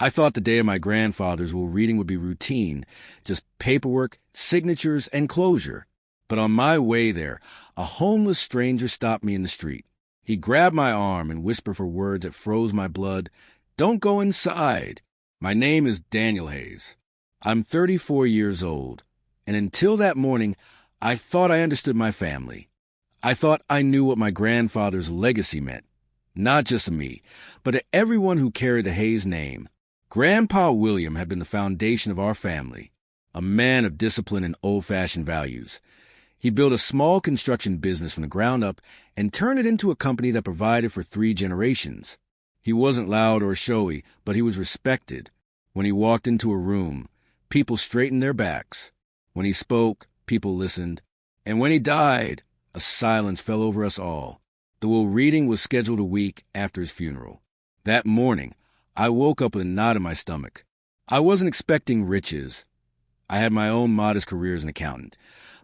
I thought the day of my grandfather's will reading would be routine, just paperwork, signatures, and closure. But on my way there, a homeless stranger stopped me in the street. He grabbed my arm and whispered for words that froze my blood. "Don't go inside. My name is Daniel Hayes. I'm 34 years old, and until that morning, I thought I understood my family. I thought I knew what my grandfather's legacy meant, not just to me, but to everyone who carried the Hayes name. Grandpa William had been the foundation of our family, a man of discipline and old-fashioned values. He built a small construction business from the ground up and turned it into a company that provided for 3 generations. He wasn't loud or showy, but he was respected. When he walked into a room, people straightened their backs. When he spoke, people listened. And when he died, a silence fell over us all. The will reading was scheduled a week after his funeral. That morning, I woke up with a knot in my stomach. I wasn't expecting riches. I had my own modest career as an accountant,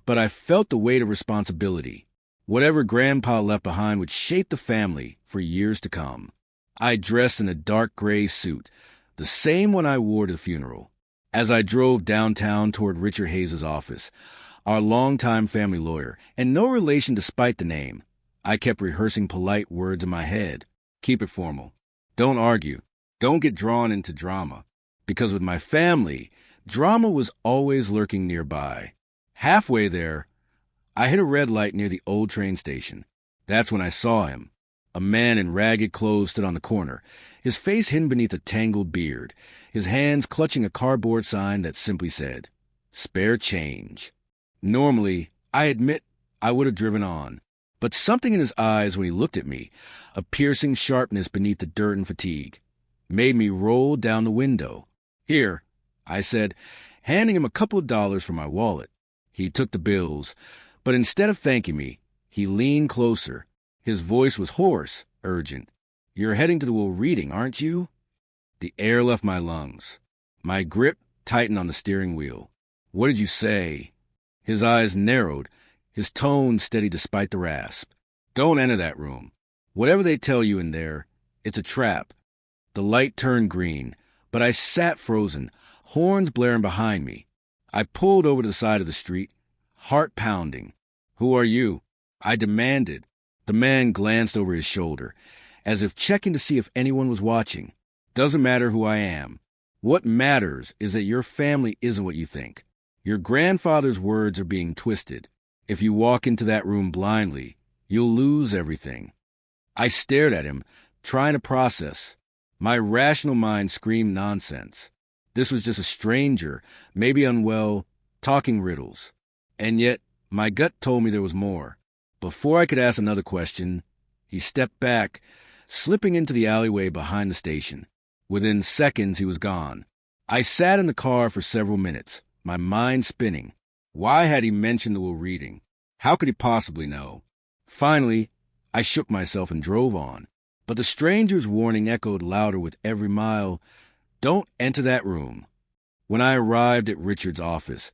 but I felt the weight of responsibility. Whatever Grandpa left behind would shape the family for years to come. I dressed in a dark gray suit, the same one I wore to the funeral. As I drove downtown toward Richard Hayes' office, our longtime family lawyer, and no relation despite the name, I kept rehearsing polite words in my head. Keep it formal. Don't argue. Don't get drawn into drama. Because with my family, drama was always lurking nearby. Halfway there, I hit a red light near the old train station. That's when I saw him. A man in ragged clothes stood on the corner, his face hidden beneath a tangled beard, his hands clutching a cardboard sign that simply said, "Spare change." Normally, I admit I would have driven on, but something in his eyes when he looked at me, a piercing sharpness beneath the dirt and fatigue, made me roll down the window. "Here," I said, handing him a couple of dollars from my wallet. He took the bills, but instead of thanking me, he leaned closer. His voice was hoarse, urgent. "You're heading to the will reading, aren't you?" The air left my lungs. My grip tightened on the steering wheel. "What did you say?" His eyes narrowed, his tone steady despite the rasp. "Don't enter that room. Whatever they tell you in there, it's a trap." The light turned green, but I sat frozen, horns blaring behind me. I pulled over to the side of the street, heart pounding. "Who are you?" I demanded. The man glanced over his shoulder, as if checking to see if anyone was watching. "Doesn't matter who I am. What matters is that your family isn't what you think. Your grandfather's words are being twisted. If you walk into that room blindly, you'll lose everything." I stared at him, trying to process. My rational mind screamed nonsense. This was just a stranger, maybe unwell, talking riddles. And yet, my gut told me there was more. Before I could ask another question, he stepped back, slipping into the alleyway behind the station. Within seconds, he was gone. I sat in the car for several minutes, my mind spinning. Why had he mentioned the will reading? How could he possibly know? Finally, I shook myself and drove on. But the stranger's warning echoed louder with every mile. "Don't enter that room." When I arrived at Richard's office,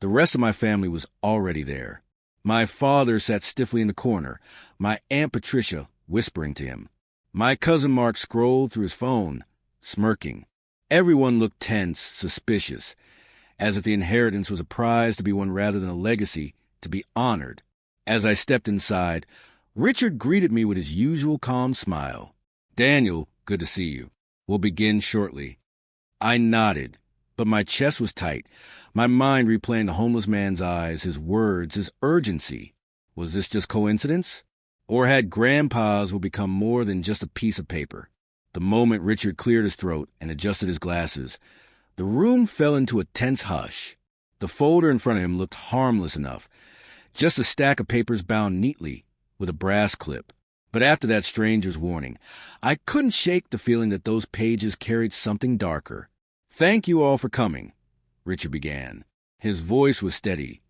the rest of my family was already there. My father sat stiffly in the corner, my Aunt Patricia whispering to him. My cousin Mark scrolled through his phone, smirking. Everyone looked tense, suspicious, as if the inheritance was a prize to be won rather than a legacy to be honored. As I stepped inside, Richard greeted me with his usual calm smile. "Daniel, good to see you. We'll begin shortly." I nodded, but my chest was tight, my mind replaying the homeless man's eyes, his words, his urgency. Was this just coincidence? Or had Grandpa's will become more than just a piece of paper? The moment Richard cleared his throat and adjusted his glasses, the room fell into a tense hush. The folder in front of him looked harmless enough, just a stack of papers bound neatly with a brass clip. But after that stranger's warning, I couldn't shake the feeling that those pages carried something darker. "Thank you all for coming," Richard began. His voice was steady,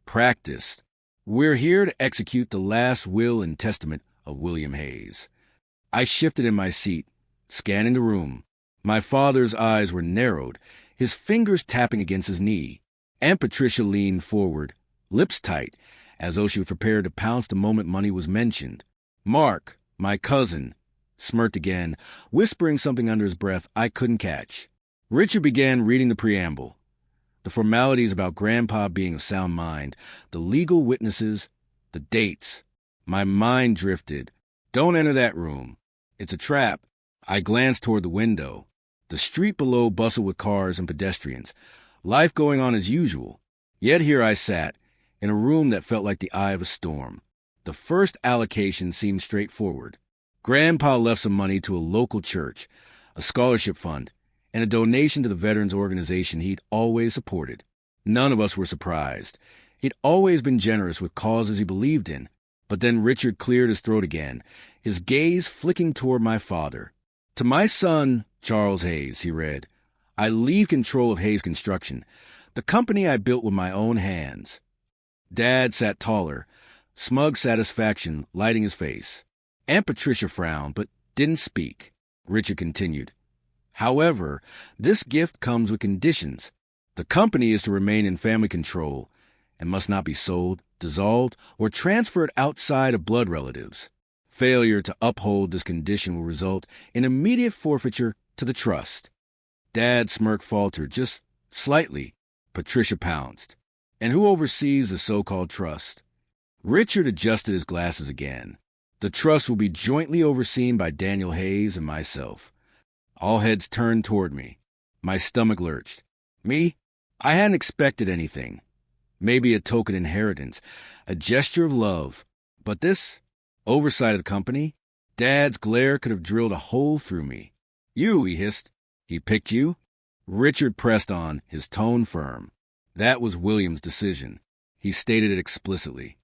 practiced. "We're here to execute the last will and testament of William Hayes." I shifted in my seat, scanning the room. My father's eyes were narrowed, his fingers tapping against his knee. Aunt Patricia leaned forward, lips tight, as though she was prepared to pounce the moment money was mentioned. Mark, my cousin, smirked again, whispering something under his breath I couldn't catch. Richard began reading the preamble. The formalities about Grandpa being of sound mind, the legal witnesses, the dates. My mind drifted. Don't enter that room. It's a trap. I glanced toward the window. The street below bustled with cars and pedestrians. Life going on as usual. Yet here I sat, in a room that felt like the eye of a storm. The first allocation seemed straightforward. Grandpa left some money to a local church, a scholarship fund, and a donation to the veterans organization he'd always supported. None of us were surprised. He'd always been generous with causes he believed in. But then Richard cleared his throat again, his gaze flicking toward my father. To my son, Charles Hayes, he read, I leave control of Hayes Construction, the company I built with my own hands. Dad sat taller, smug satisfaction lighting his face. Aunt Patricia frowned, but didn't speak. Richard continued. However, this gift comes with conditions. The company is to remain in family control and must not be sold, dissolved, or transferred outside of blood relatives. Failure to uphold this condition will result in immediate forfeiture to the trust. Dad's smirk faltered just slightly. Patricia pounced. And who oversees the so-called trust? Richard adjusted his glasses again. The trust will be jointly overseen by Daniel Hayes and myself. All heads turned toward me. My stomach lurched. Me? I hadn't expected anything. Maybe a token inheritance, a gesture of love. But this? Oversight of the company? Dad's glare could have drilled a hole through me. You, he hissed. He picked you? Richard pressed on, his tone firm. That was William's decision. He stated it explicitly.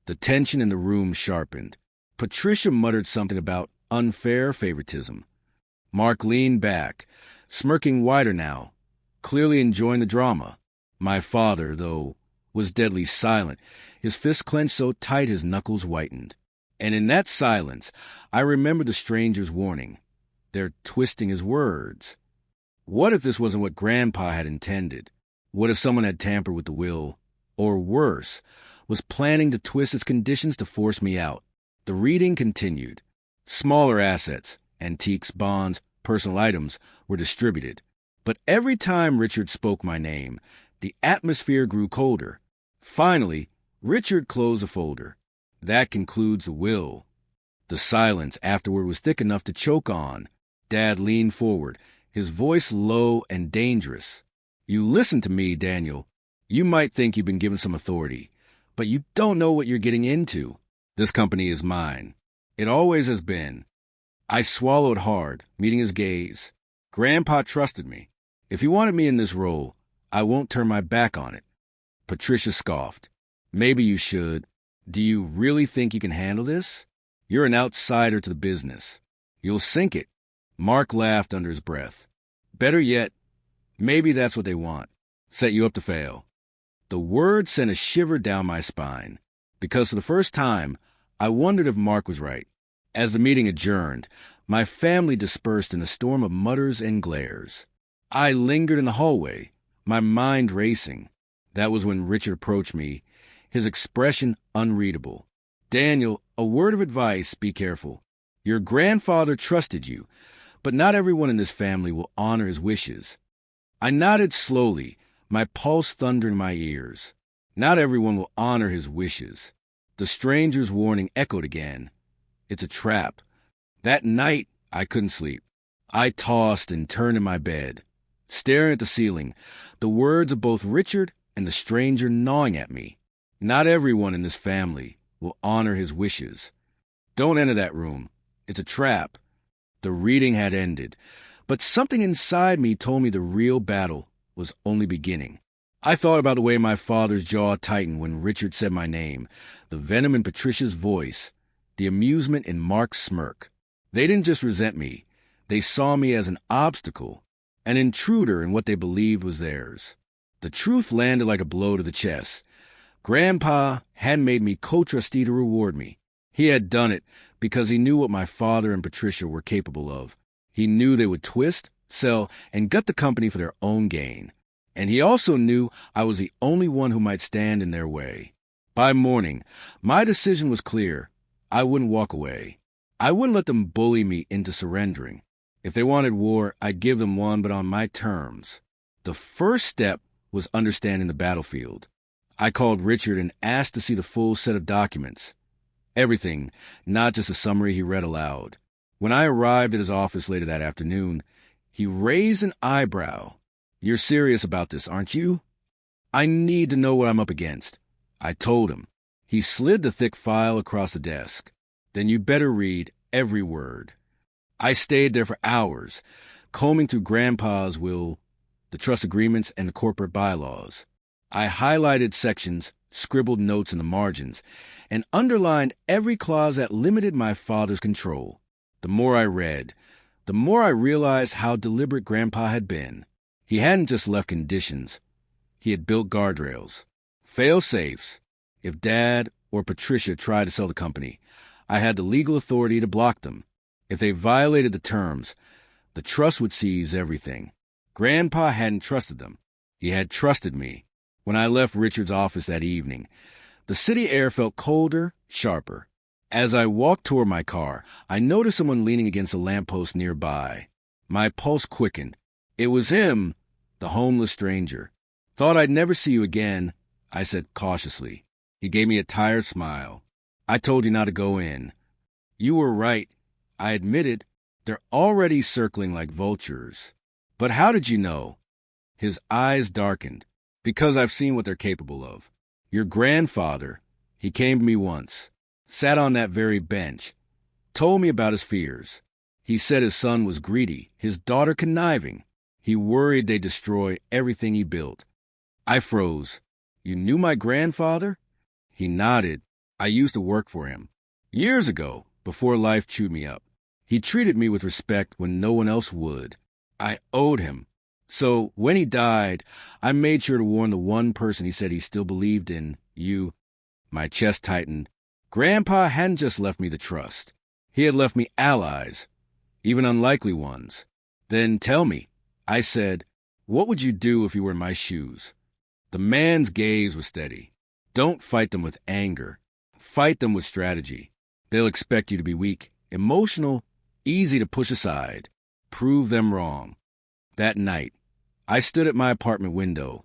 The tension in the room sharpened. Patricia muttered something about unfair favoritism. Mark leaned back, smirking wider now, clearly enjoying the drama. My father, though, was deadly silent, his fists clenched so tight his knuckles whitened. And in that silence, I remembered the stranger's warning. They're twisting his words. What if this wasn't what Grandpa had intended? What if someone had tampered with the will, or worse, was planning to twist its conditions to force me out? The reading continued. Smaller assets, antiques, bonds, personal items were distributed. But every time Richard spoke my name, the atmosphere grew colder. Finally, Richard closed the folder. That concludes the will. The silence afterward was thick enough to choke on. Dad leaned forward, his voice low and dangerous. You listen to me, Daniel. You might think you've been given some authority, but you don't know what you're getting into. This company is mine. It always has been. I swallowed hard, meeting his gaze. Grandpa trusted me. If he wanted me in this role, I won't turn my back on it. Patricia scoffed. Maybe you should. Do you really think you can handle this? You're an outsider to the business. You'll sink it. Mark laughed under his breath. Better yet, maybe that's what they want. Set you up to fail. The word sent a shiver down my spine, because for the first time, I wondered if Mark was right. As the meeting adjourned, my family dispersed in a storm of mutters and glares. I lingered in the hallway, my mind racing. That was when Richard approached me, his expression unreadable. Daniel, a word of advice, be careful. Your grandfather trusted you, but not everyone in this family will honor his wishes. I nodded slowly, my pulse thundered in my ears. Not everyone will honor his wishes. The stranger's warning echoed again. It's a trap. That night, I couldn't sleep. I tossed and turned in my bed, staring at the ceiling, the words of both Richard and the stranger gnawing at me. Not everyone in this family will honor his wishes. Don't enter that room. It's a trap. The reading had ended, but something inside me told me the real battle was only beginning. I thought about the way my father's jaw tightened when Richard said my name, the venom in Patricia's voice, the amusement in Mark's smirk. They didn't just resent me. They saw me as an obstacle, an intruder in what they believed was theirs. The truth landed like a blow to the chest. Grandpa hadn't made me co-trustee to reward me. He had done it because he knew what my father and Patricia were capable of. He knew they would twist, sell, and gut the company for their own gain. And he also knew I was the only one who might stand in their way. By morning, my decision was clear. I wouldn't walk away. I wouldn't let them bully me into surrendering. If they wanted war, I'd give them one, but on my terms. The first step was understanding the battlefield. I called Richard and asked to see the full set of documents. Everything, not just a summary he read aloud. When I arrived at his office later that afternoon, he raised an eyebrow. "You're serious about this, aren't you?" "I need to know what I'm up against," I told him. He slid the thick file across the desk. "Then you better read every word." I stayed there for hours, combing through Grandpa's will, the trust agreements, and the corporate bylaws. I highlighted sections, scribbled notes in the margins, and underlined every clause that limited my father's control. The more I read, the more I realized how deliberate Grandpa had been. He hadn't just left conditions. He had built guardrails, fail-safes. If Dad or Patricia tried to sell the company, I had the legal authority to block them. If they violated the terms, the trust would seize everything. Grandpa hadn't trusted them. He had trusted me. When I left Richard's office that evening, the city air felt colder, sharper. As I walked toward my car, I noticed someone leaning against a lamppost nearby. My pulse quickened. It was him, the homeless stranger. "Thought I'd never see you again," I said cautiously. He gave me a tired smile. "I told you not to go in." "You were right," I admitted. "They're already circling like vultures." "But how did you know?" His eyes darkened. "Because I've seen what they're capable of. Your grandfather, he came to me once, sat on that very bench, told me about his fears. He said his son was greedy, his daughter conniving. He worried they'd destroy everything he built." I froze. "You knew my grandfather?" He nodded. "I used to work for him. Years ago, before life chewed me up. He treated me with respect when no one else would. I owed him. So when he died, I made sure to warn the one person he said he still believed in, you." My chest tightened. Grandpa hadn't just left me the trust. He had left me allies, even unlikely ones. "Then tell me," I said, "what would you do if you were in my shoes?" The man's gaze was steady. "Don't fight them with anger. Fight them with strategy. They'll expect you to be weak, emotional, easy to push aside. Prove them wrong." That night, I stood at my apartment window,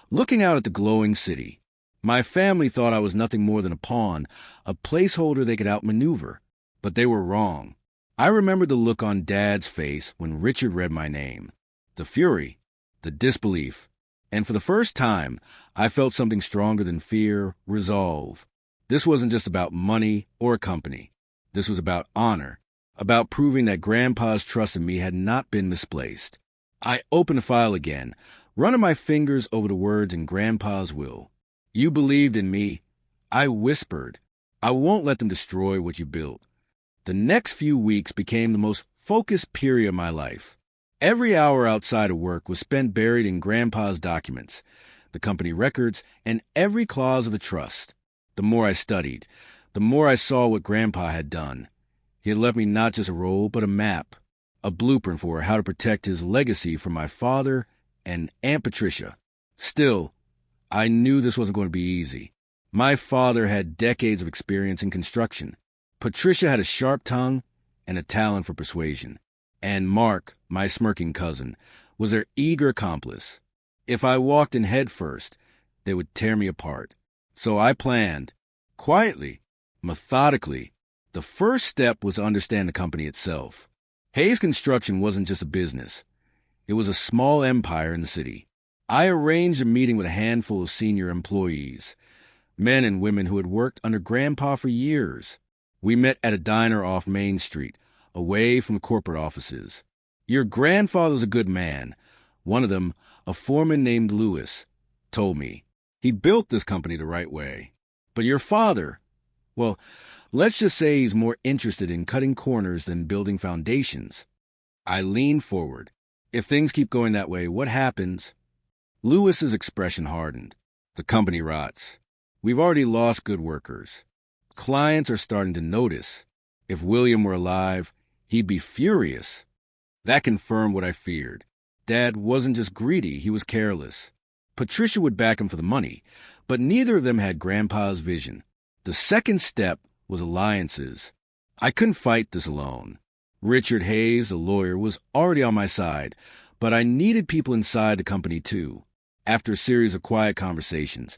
looking out at the glowing city. My family thought I was nothing more than a pawn, a placeholder they could outmaneuver. But they were wrong. I remembered the look on Dad's face when Richard read my name. The fury, the disbelief. And for the first time, I felt something stronger than fear, resolve. This wasn't just about money or a company. This was about honor, about proving that Grandpa's trust in me had not been misplaced. I opened the file again, running my fingers over the words in Grandpa's will. "You believed in me." I whispered. "I won't let them destroy what you built." The next few weeks became the most focused period of my life. Every hour outside of work was spent buried in Grandpa's documents, the company records, and every clause of the trust. The more I studied, the more I saw what Grandpa had done. He had left me not just a roll, but a map, a blueprint for how to protect his legacy from my father and Aunt Patricia. Still, I knew this wasn't going to be easy. My father had decades of experience in construction. Patricia had a sharp tongue and a talent for persuasion. And Mark, my smirking cousin, was their eager accomplice. If I walked in head first, they would tear me apart. So I planned, quietly, methodically. The first step was to understand the company itself. Hayes Construction wasn't just a business. It was a small empire in the city. I arranged a meeting with a handful of senior employees, men and women who had worked under Grandpa for years. We met at a diner off Main Street, away from corporate offices. "Your grandfather's a good man," one of them, a foreman named Lewis, told me. "He built this company the right way. But your father, well, let's just say he's more interested in cutting corners than building foundations." I leaned forward. "If things keep going that way, what happens?" Lewis's expression hardened. "The company rots. We've already lost good workers. Clients are starting to notice. If William were alive, he'd be furious." That confirmed what I feared. Dad wasn't just greedy, he was careless. Patricia would back him for the money, but neither of them had Grandpa's vision. The second step was alliances. I couldn't fight this alone. Richard Hayes, a lawyer, was already on my side, but I needed people inside the company too. After a series of quiet conversations,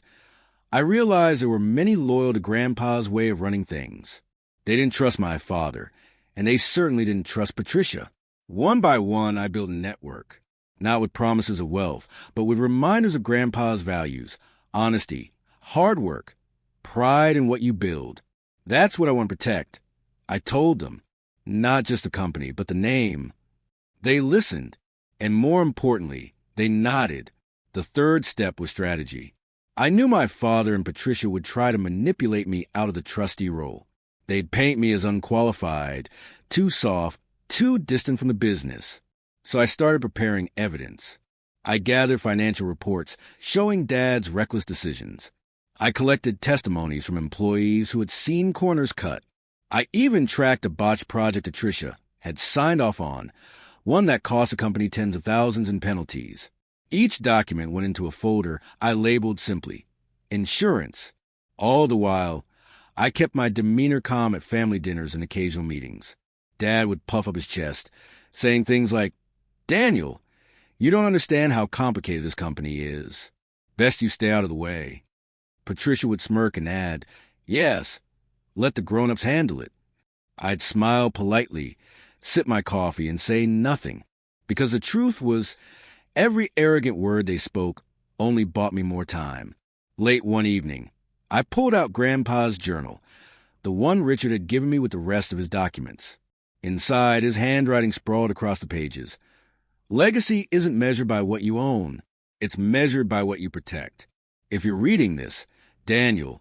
I realized there were many loyal to Grandpa's way of running things. They didn't trust my father, and they certainly didn't trust Patricia. One by one, I built a network, not with promises of wealth, but with reminders of Grandpa's values: honesty, hard work, pride in what you build. That's what I want to protect. I told them, not just the company, but the name. They listened, and more importantly, they nodded. The third step was strategy. I knew my father and Patricia would try to manipulate me out of the trustee role. They'd paint me as unqualified, too soft, too distant from the business. So I started preparing evidence. I gathered financial reports showing Dad's reckless decisions. I collected testimonies from employees who had seen corners cut. I even tracked a botched project Patricia had signed off on, one that cost the company tens of thousands in penalties. Each document went into a folder I labeled simply insurance. All the while, I kept my demeanor calm at family dinners and occasional meetings. Dad would puff up his chest, saying things like, "Daniel, you don't understand how complicated this company is. Best you stay out of the way." Patricia would smirk and add, "Yes, let the grown-ups handle it." I'd smile politely, sip my coffee, and say nothing, because the truth was, every arrogant word they spoke only bought me more time. Late one evening, I pulled out Grandpa's journal, the one Richard had given me with the rest of his documents. Inside, his handwriting sprawled across the pages. Legacy isn't measured by what you own. It's measured by what you protect. If you're reading this, Daniel,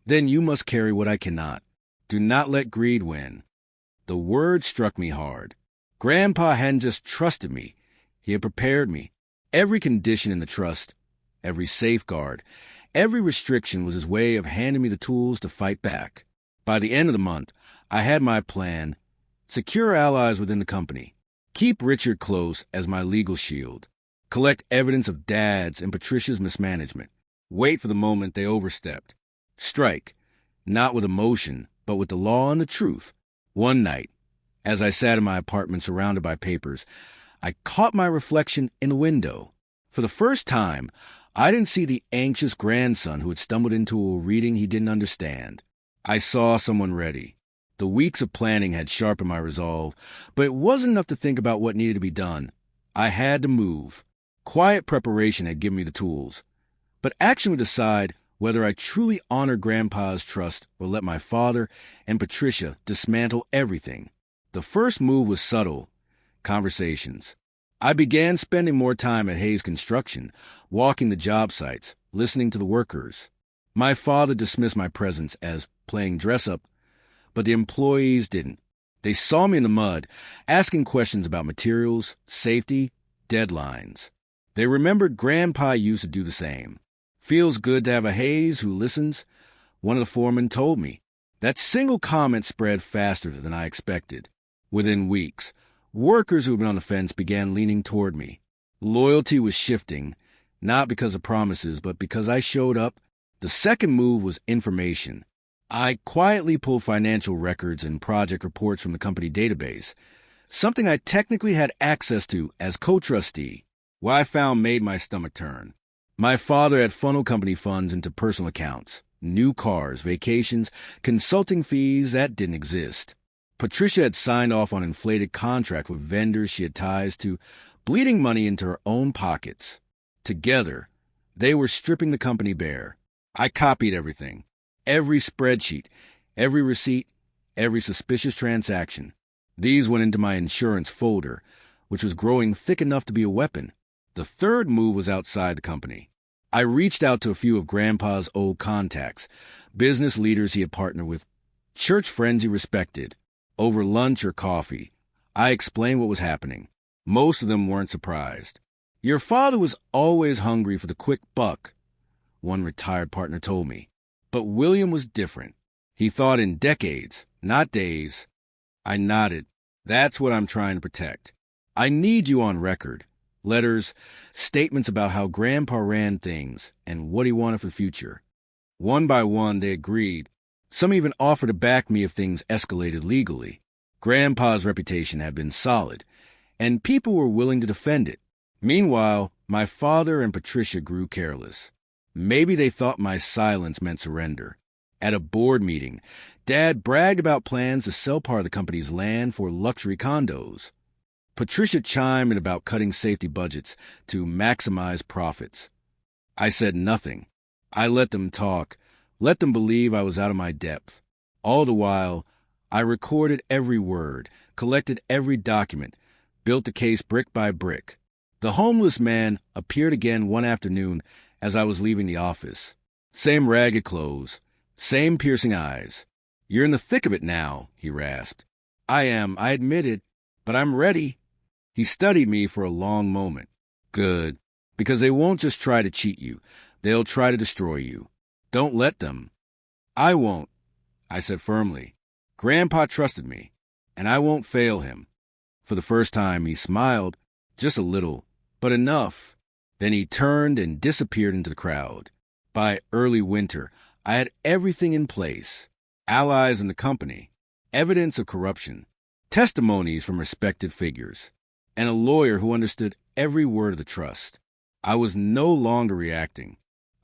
then you must carry what I cannot. Do not let greed win. The word struck me hard. Grandpa hadn't just trusted me. He had prepared me. Every condition in the trust, every safeguard, every restriction was his way of handing me the tools to fight back. By the end of the month, I had my plan: secure allies within the company, keep Richard close as my legal shield, collect evidence of Dad's and Patricia's mismanagement, wait for the moment they overstepped, strike, not with emotion, but with the law and the truth. One night, as I sat in my apartment surrounded by papers, I caught my reflection in the window. For the first time, I didn't see the anxious grandson who had stumbled into a reading he didn't understand. I saw someone ready. The weeks of planning had sharpened my resolve, but it wasn't enough to think about what needed to be done. I had to move. Quiet preparation had given me the tools, but action would decide whether I truly honored Grandpa's trust or let my father and Patricia dismantle everything. The first move was subtle: conversations. I began spending more time at Hayes Construction, walking the job sites, listening to the workers. My father dismissed my presence as playing dress-up, but the employees didn't. They saw me in the mud, asking questions about materials, safety, deadlines. They remembered Grandpa used to do the same. "Feels good to have a Hayes who listens," one of the foremen told me. That single comment spread faster than I expected. Within weeks, workers who had been on the fence began leaning toward me. Loyalty was shifting, not because of promises, but because I showed up. The second move was information. I quietly pulled financial records and project reports from the company database, something I technically had access to as co-trustee. What I found made my stomach turn. My father had funneled company funds into personal accounts, new cars, vacations, consulting fees that didn't exist. Patricia had signed off on inflated contracts with vendors she had ties to, bleeding money into her own pockets. Together, they were stripping the company bare. I copied everything. Every spreadsheet, every receipt, every suspicious transaction. These went into my insurance folder, which was growing thick enough to be a weapon. The third move was outside the company. I reached out to a few of Grandpa's old contacts, business leaders he had partnered with, church friends he respected. Over lunch or coffee, I explained what was happening. Most of them weren't surprised. "Your father was always hungry for the quick buck," one retired partner told me. But William was different. He thought in decades, not days. I nodded. "That's what I'm trying to protect. I need you on record. Letters, statements about how Grandpa ran things and what he wanted for the future." One by one, they agreed. Some even offered to back me if things escalated legally. Grandpa's reputation had been solid, and people were willing to defend it. Meanwhile, my father and Patricia grew careless. Maybe they thought my silence meant surrender. At a board meeting, Dad bragged about plans to sell part of the company's land for luxury condos. Patricia chimed in about cutting safety budgets to maximize profits. I said nothing. I let them talk, let them believe I was out of my depth. All the while, I recorded every word, collected every document, built the case brick by brick. The homeless man appeared again one afternoon as I was leaving the office. Same ragged clothes, same piercing eyes. "You're in the thick of it now," he rasped. "I am, I admit it, but I'm ready." He studied me for a long moment. "Good, because they won't just try to cheat you. They'll try to destroy you. Don't let them." "I won't," I said firmly. "Grandpa trusted me, and I won't fail him." For the first time, he smiled, just a little, but enough. Then he turned and disappeared into the crowd. By early winter, I had everything in place: allies in the company, evidence of corruption, testimonies from respected figures, and a lawyer who understood every word of the trust. I was no longer reacting.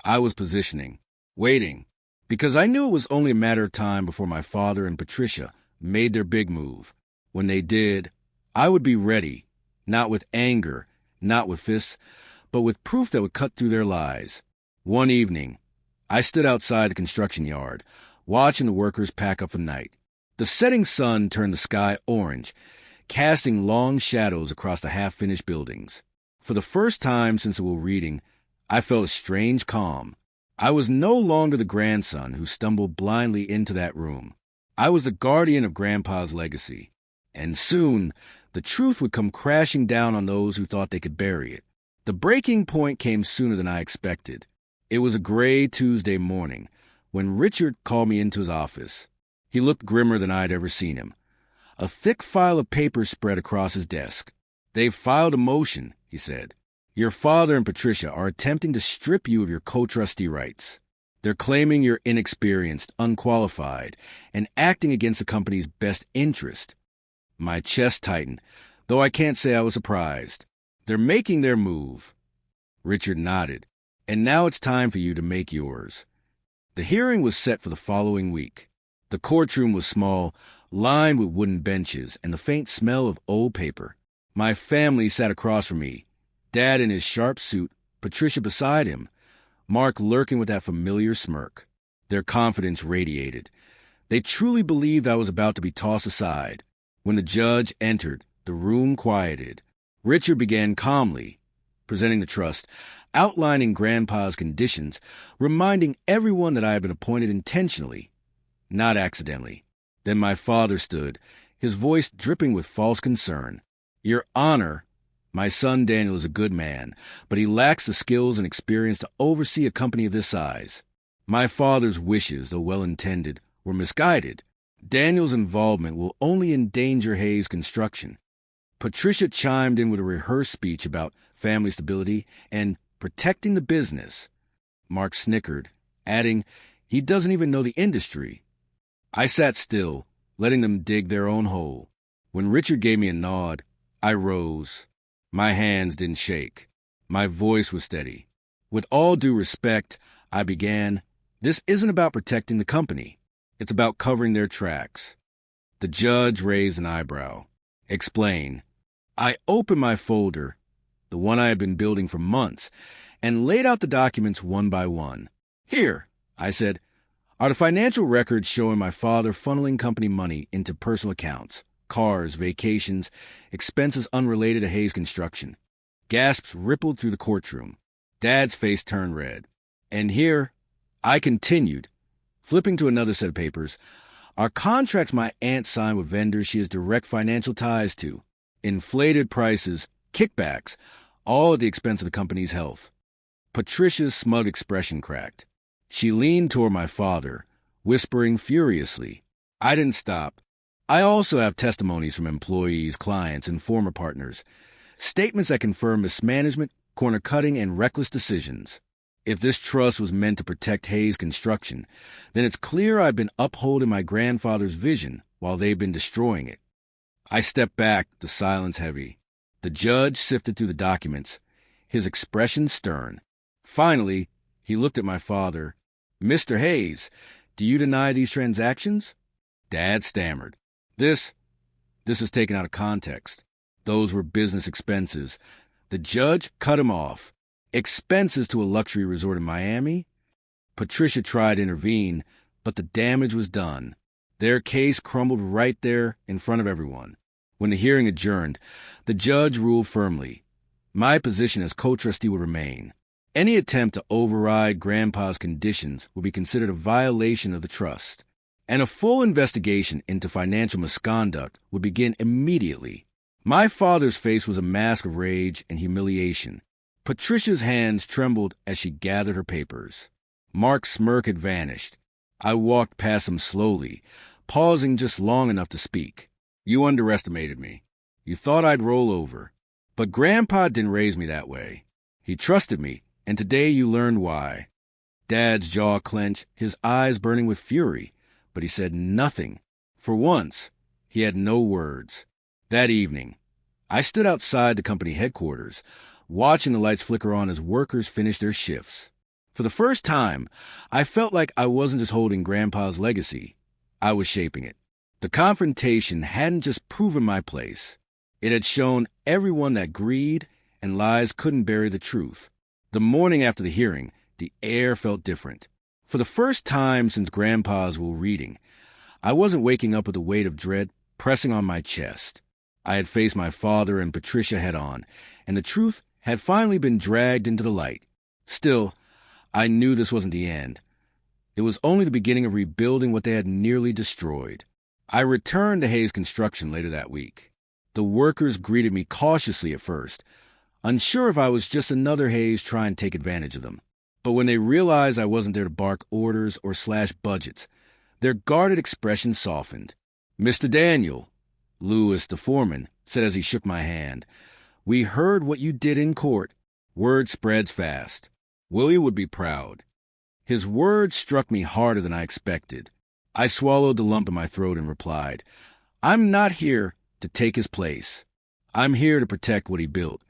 I was positioning, waiting, because I knew it was only a matter of time before my father and Patricia made their big move. When they did, I would be ready, not with anger, not with fists, but with proof that would cut through their lies. One evening, I stood outside the construction yard, watching the workers pack up for the night. The setting sun turned the sky orange, casting long shadows across the half-finished buildings. For the first time since the will reading, I felt a strange calm. I was no longer the grandson who stumbled blindly into that room. I was the guardian of Grandpa's legacy. And soon, the truth would come crashing down on those who thought they could bury it. The breaking point came sooner than I expected. It was a gray Tuesday morning when Richard called me into his office. He looked grimmer than I had ever seen him. A thick file of papers spread across his desk. "They've filed a motion," he said. "Your father and Patricia are attempting to strip you of your co-trustee rights. They're claiming you're inexperienced, unqualified, and acting against the company's best interest." My chest tightened, though I can't say I was surprised. "They're making their move." Richard nodded. "And now it's time for you to make yours." The hearing was set for the following week. The courtroom was small, lined with wooden benches and the faint smell of old paper. My family sat across from me, Dad in his sharp suit, Patricia beside him, Mark lurking with that familiar smirk. Their confidence radiated. They truly believed I was about to be tossed aside. When the judge entered, the room quieted. Richard began calmly, presenting the trust, outlining Grandpa's conditions, reminding everyone that I had been appointed intentionally, not accidentally. Then my father stood, his voice dripping with false concern. "Your Honor, my son Daniel is a good man, but he lacks the skills and experience to oversee a company of this size. My father's wishes, though well-intended, were misguided. Daniel's involvement will only endanger Hayes Construction." Patricia chimed in with a rehearsed speech about family stability and protecting the business. Mark snickered, adding, "He doesn't even know the industry." I sat still, letting them dig their own hole. When Richard gave me a nod, I rose. My hands didn't shake. My voice was steady. "With all due respect," I began, "this isn't about protecting the company. It's about covering their tracks." The judge raised an eyebrow. "Explain." I opened my folder, the one I had been building for months, and laid out the documents one by one. "Here," I said, "are the financial records showing my father funneling company money into personal accounts, cars, vacations, expenses unrelated to Hayes Construction." Gasps rippled through the courtroom. Dad's face turned red. "And here," I continued, flipping to another set of papers, "are contracts my aunt signed with vendors she has direct financial ties to. Inflated prices, kickbacks, all at the expense of the company's health." Patricia's smug expression cracked. She leaned toward my father, whispering furiously. I didn't stop. "I also have testimonies from employees, clients, and former partners. Statements that confirm mismanagement, corner-cutting, and reckless decisions." If this trust was meant to protect Hayes Construction, then it's clear I've been upholding my grandfather's vision while they've been destroying it. I stepped back, the silence heavy. The judge sifted through the documents, his expression stern. Finally, he looked at my father. "Mr. Hayes, do you deny these transactions?" Dad stammered. This is taken out of context. Those were business expenses. The judge cut him off. Expenses to a luxury resort in Miami? Patricia tried to intervene, but the damage was done. Their case crumbled right there in front of everyone. When the hearing adjourned, the judge ruled firmly. My position as co-trustee would remain. Any attempt to override Grandpa's conditions would be considered a violation of the trust, and a full investigation into financial misconduct would begin immediately. My father's face was a mask of rage and humiliation. Patricia's hands trembled as she gathered her papers. Mark's smirk had vanished. I walked past him slowly, pausing just long enough to speak. "You underestimated me. You thought I'd roll over. But Grandpa didn't raise me that way. He trusted me, and today you learned why." Dad's jaw clenched, his eyes burning with fury, but he said nothing. For once, he had no words. That evening, I stood outside the company headquarters, watching the lights flicker on as workers finished their shifts. For the first time, I felt like I wasn't just holding Grandpa's legacy. I was shaping it. The confrontation hadn't just proven my place. It had shown everyone that greed and lies couldn't bury the truth. The morning after the hearing, the air felt different. For the first time since Grandpa's will reading, I wasn't waking up with the weight of dread pressing on my chest. I had faced my father and Patricia head on, and the truth had finally been dragged into the light. Still, I knew this wasn't the end. It was only the beginning of rebuilding what they had nearly destroyed. I returned to Hayes Construction later that week. The workers greeted me cautiously at first, unsure if I was just another Hayes trying to take advantage of them. But when they realized I wasn't there to bark orders or slash budgets, their guarded expression softened. "Mr. Daniel," Lewis, the foreman, said as he shook my hand, "we heard what you did in court. Word spreads fast. Willie would be proud." His words struck me harder than I expected. I swallowed the lump in my throat and replied, "I'm not here to take his place. I'm here to protect what he built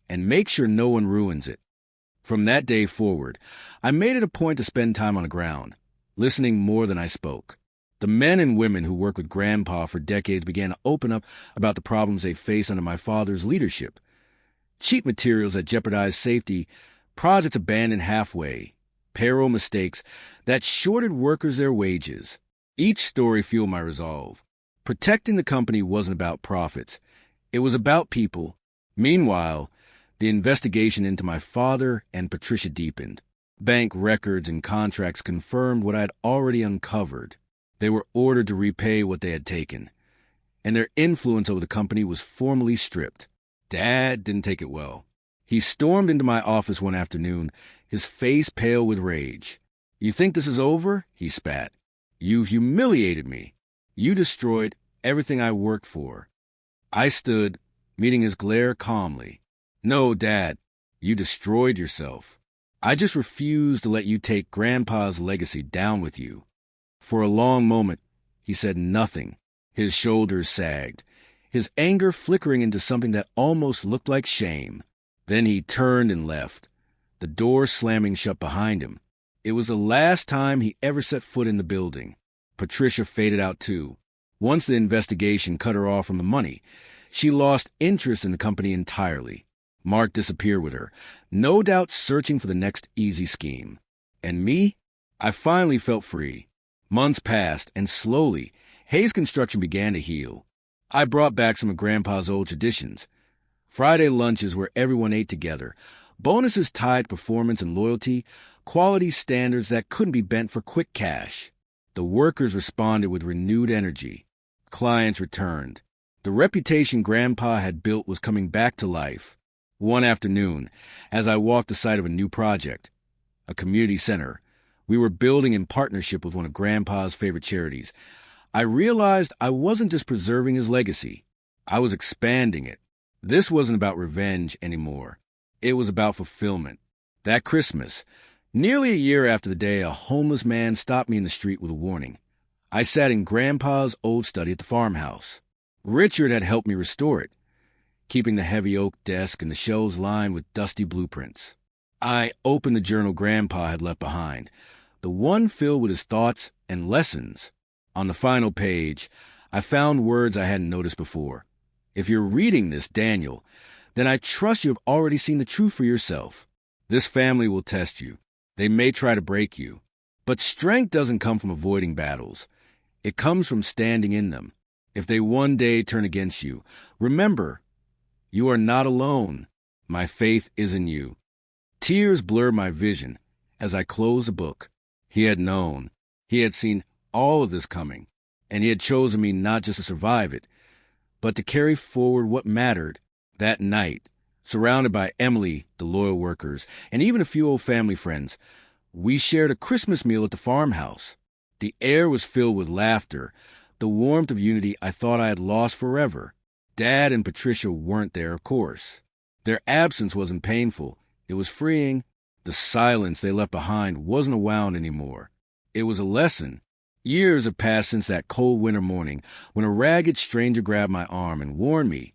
and make sure no one ruins it." From that day forward, I made it a point to spend time on the ground, listening more than I spoke. The men and women who worked with Grandpa for decades began to open up about the problems they faced under my father's leadership. Cheap materials that jeopardized safety, projects abandoned halfway, payroll mistakes that shorted workers their wages. Each story fueled my resolve. Protecting the company wasn't about profits. It was about people. Meanwhile, the investigation into my father and Patricia deepened. Bank records and contracts confirmed what I had already uncovered. They were ordered to repay what they had taken, and their influence over the company was formally stripped. Dad didn't take it well. He stormed into my office one afternoon, his face pale with rage. "You think this is over?" he spat. "You humiliated me. You destroyed everything I worked for." I stood, meeting his glare calmly. "No, Dad, you destroyed yourself. I just refused to let you take Grandpa's legacy down with you." For a long moment, he said nothing. His shoulders sagged, his anger flickering into something that almost looked like shame. Then he turned and left, the door slamming shut behind him. It was the last time he ever set foot in the building. Patricia faded out too. Once the investigation cut her off from the money, she lost interest in the company entirely. Mark disappeared with her, no doubt searching for the next easy scheme. And me? I finally felt free. Months passed, and slowly, Hayes Construction began to heal. I brought back some of Grandpa's old traditions. Friday lunches where everyone ate together, bonuses tied to performance and loyalty, quality standards that couldn't be bent for quick cash. The workers responded with renewed energy. Clients returned. The reputation Grandpa had built was coming back to life. One afternoon, as I walked the site of a new project, a community center, we were building in partnership with one of Grandpa's favorite charities, I realized I wasn't just preserving his legacy. I was expanding it. This wasn't about revenge anymore. It was about fulfillment. That Christmas, Nearly a year after the day, a homeless man stopped me in the street with a warning. I sat in Grandpa's old study at the farmhouse. Richard had helped me restore it, keeping the heavy oak desk and the shelves lined with dusty blueprints. I opened the journal Grandpa had left behind, the one filled with his thoughts and lessons. On the final page, I found words I hadn't noticed before. If you're reading this, Daniel, then I trust you have already seen the truth for yourself. This family will test you. They may try to break you. But strength doesn't come from avoiding battles. It comes from standing in them. If they one day turn against you, remember, you are not alone. My faith is in you. Tears blurred my vision as I closed the book. He had known. He had seen all of this coming, and he had chosen me not just to survive it, but to carry forward what mattered. That night, surrounded by Emily, the loyal workers, and even a few old family friends, we shared a Christmas meal at the farmhouse. The air was filled with laughter, the warmth of unity I thought I had lost forever. Dad and Patricia weren't there, of course. Their absence wasn't painful. It was freeing. The silence they left behind wasn't a wound anymore. It was a lesson. Years have passed since that cold winter morning when a ragged stranger grabbed my arm and warned me,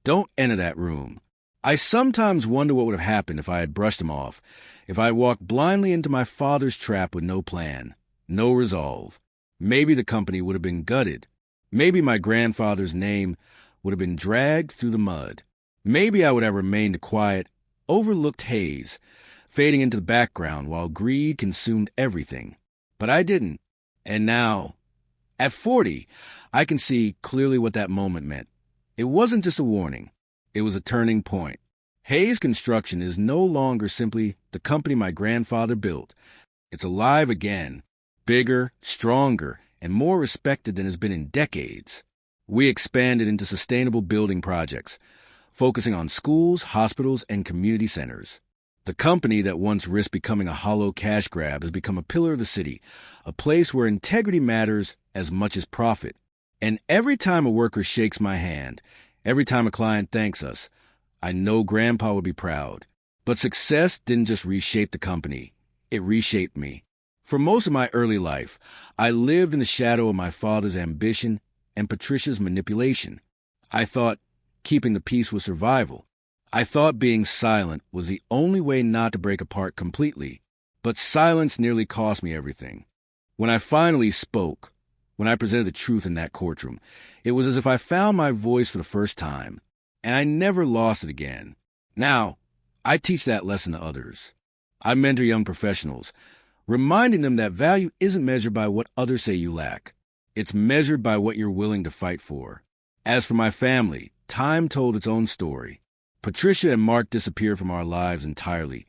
"Don't enter that room." I sometimes wonder what would have happened if I had brushed him off, if I had walked blindly into my father's trap with no plan, no resolve. Maybe the company would have been gutted. Maybe my grandfather's name would have been dragged through the mud. Maybe I would have remained a quiet, overlooked haze, fading into the background while greed consumed everything. But I didn't. And now, at 40, I can see clearly what that moment meant. It wasn't just a warning. It was a turning point. Hayes Construction is no longer simply the company my grandfather built. It's alive again, bigger, stronger, and more respected than it's been in decades. We expanded into sustainable building projects, focusing on schools, hospitals, and community centers. The company that once risked becoming a hollow cash grab has become a pillar of the city, a place where integrity matters as much as profit. And every time a worker shakes my hand, every time a client thanks us, I know Grandpa would be proud. But success didn't just reshape the company. It reshaped me. For most of my early life, I lived in the shadow of my father's ambition and Patricia's manipulation. I thought keeping the peace was survival. I thought being silent was the only way not to break apart completely. But silence nearly cost me everything. When I finally spoke, when I presented the truth in that courtroom, it was as if I found my voice for the first time, and I never lost it again. Now, I teach that lesson to others. I mentor young professionals, reminding them that value isn't measured by what others say you lack. It's measured by what you're willing to fight for. As for my family, time told its own story. Patricia and Mark disappeared from our lives entirely,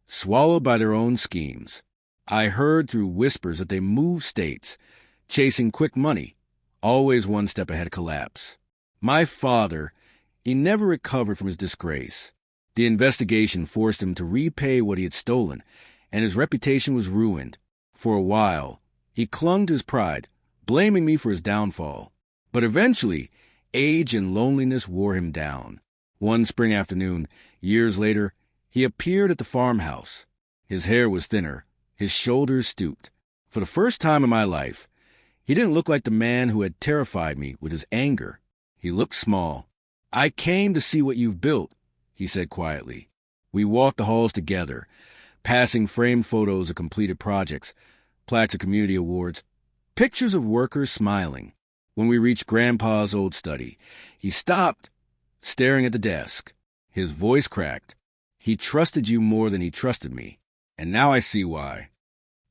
swallowed by their own schemes. I heard through whispers that they moved states, chasing quick money, always one step ahead of collapse. My father, he never recovered from his disgrace. The investigation forced him to repay what he had stolen, and his reputation was ruined. For a while, he clung to his pride, blaming me for his downfall. But eventually, age and loneliness wore him down. One spring afternoon, years later, he appeared at the farmhouse. His hair was thinner, his shoulders stooped. For the first time in my life, he didn't look like the man who had terrified me with his anger. He looked small. "I came to see what you've built," he said quietly. We walked the halls together, passing framed photos of completed projects, plaques of community awards, pictures of workers smiling. When we reached Grandpa's old study, he stopped, staring at the desk. His voice cracked. "He trusted you more than he trusted me, and now I see why."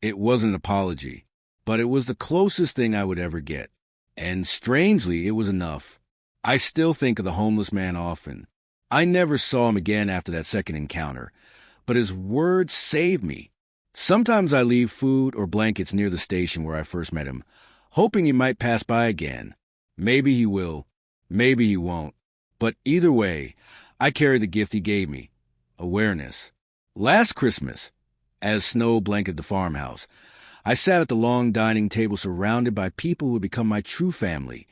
It wasn't an apology, but it was the closest thing I would ever get. And strangely, it was enough. I still think of the homeless man often. I never saw him again after that second encounter, but his words saved me. Sometimes I leave food or blankets near the station where I first met him, hoping he might pass by again. Maybe he will. Maybe he won't. But either way, I carry the gift he gave me, awareness. Last Christmas, as snow blanketed the farmhouse, I sat at the long dining table surrounded by people who had become my true family,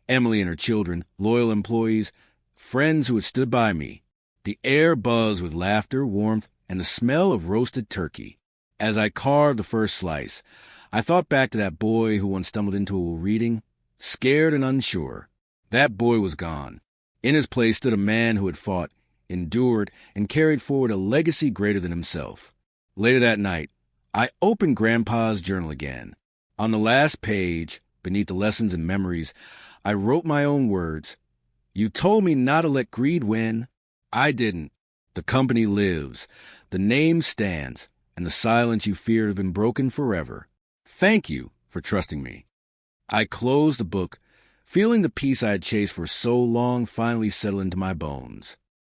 Emily and her children, loyal employees, friends who had stood by me. The air buzzed with laughter, warmth, and the smell of roasted turkey. As I carved the first slice, I thought back to that boy who once stumbled into a reading, scared and unsure. That boy was gone. In his place stood a man who had fought, endured, and carried forward a legacy greater than himself. Later that night, I opened Grandpa's journal again. On the last page, beneath the lessons and memories, I wrote my own words. You told me not to let greed win. I didn't. The company lives. The name stands. And the silence you feared has been broken forever. Thank you for trusting me. I closed the book, feeling the peace I had chased for so long finally settle into my bones.